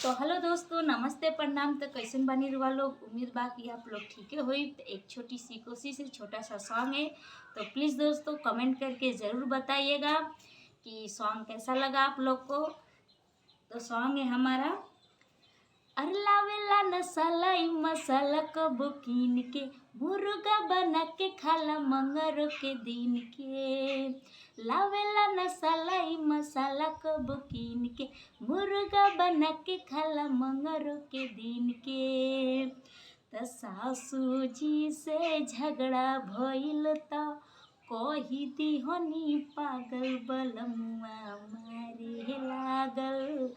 तो हेलो दोस्तों, नमस्ते प्रणाम। तो कैसन बनी रुआ लोग? उम्मीद बा कि आप लोग ठीक हुई। तो एक छोटी सी कोशिश है, छोटा सा सॉन्ग है। तो प्लीज़ दोस्तों कमेंट करके ज़रूर बताइएगा कि सॉन्ग कैसा लगा आप लोग को। तो सॉन्ग है हमारा, अरे लावेला नसाला ई मसाला कब कीन के, मुर्गा बना के खाला मंगरो के दिन के। लावेला नसाला ई मसाला कब कीन के, मुर्गा बना के खाला मंगरो के दिन के। त सासू जी से झगड़ा भइल त कही दिहनी पागल, बलमुआ मारे लागल,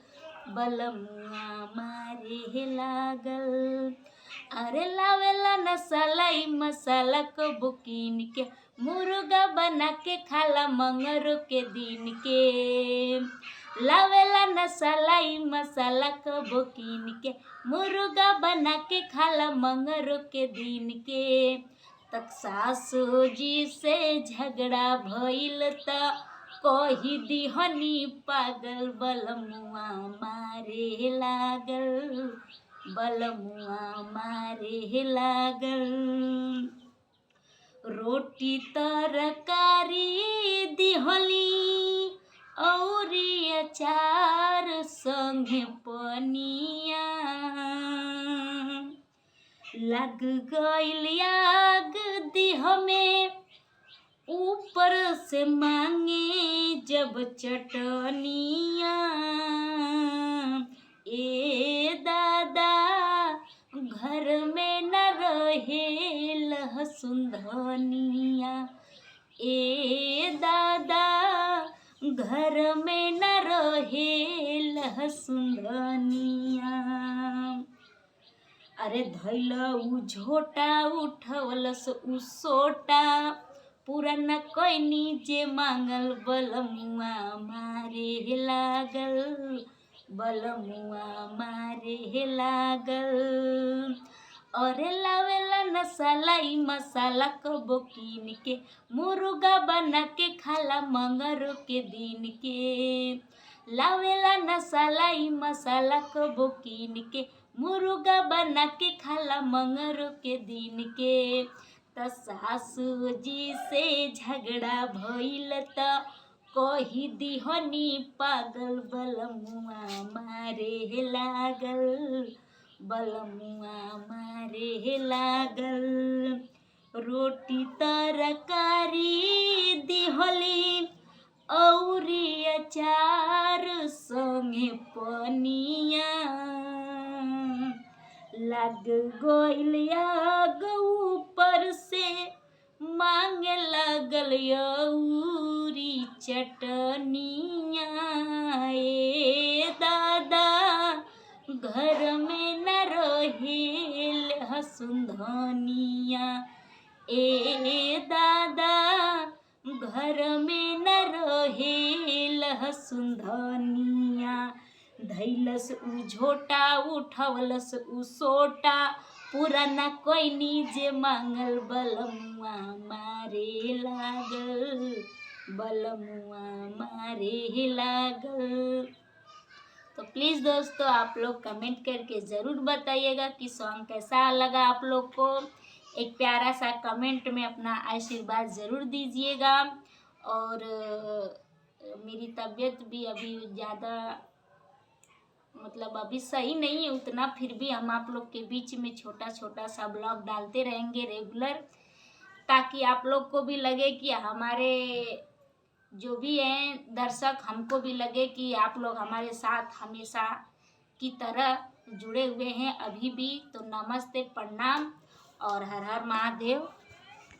बलमुआ मारे लागल। अरे लावेला नसाला ई मसाला कब कीन के, मुर्गा बना के खाला मंगरो के दिन के। लावेला नसाला ई मसाला कब कीन के, मुर्गा बना के खाला मंगरो के दिन के। तक सासू जी से झगड़ा भइल त कही दिहनी पागल, बलमुआ मारे लागल, बलमुआ मारे लागल। रोटी तरकारी दिहली औरी अचार संगे पनिया, लग गइल आग दिह में ऊपर से मांगे जब चटनिया। ए दादा घर में न रहे लहसुन धनिया, ए दादा घर में न रहे लहसुन धनिया। अरे धैल उ झोटा उठवलस उ सोटा, पूरा न कैनी जे मांगल, बलमुआ मारे लागल, बलमुआ मारे लागल। अरे लावेला नसाला ई मसाला कब कीन के, मुर्गा बना के खाला मंगरो के दिन के। लावेला नसाला ई मसाला कब कीन के, मुर्गा बना के खाला मंगरो के दिन के। त सासू जी से झगड़ा भइल त कही दिहनी पागल, बलमुआ मारे लागल, बलमुआ मारे लागल। रोटी तरकारी दिहली औरी अचार संगे पनिया, लग गइल आग ऊपर से मांगे लगल औरी चटनिया। ए दादा घर में न रहे लहसुन धनिया, ए दादा घर में न रहे लहसुन धनिया। धैलस उ झोटा उठवलस उ सोटा, पूरा न कैनी जे मांगल, बलमुआ मारे लागल, बलमुआ मारे लागल। तो प्लीज़ दोस्तों आप लोग कमेंट करके ज़रूर बताइएगा कि सॉन्ग कैसा लगा आप लोग को। एक प्यारा सा कमेंट में अपना आशीर्वाद ज़रूर दीजिएगा। और मेरी तबीयत भी अभी ज़्यादा अभी सही नहीं है उतना, फिर भी हम आप लोग के बीच में छोटा छोटा सा ब्लॉग डालते रहेंगे रेगुलर, ताकि आप लोग को भी लगे कि हमारे जो भी हैं दर्शक, हमको भी लगे कि आप लोग हमारे साथ हमेशा की तरह जुड़े हुए हैं अभी भी। तो नमस्ते प्रणाम और हर हर महादेव।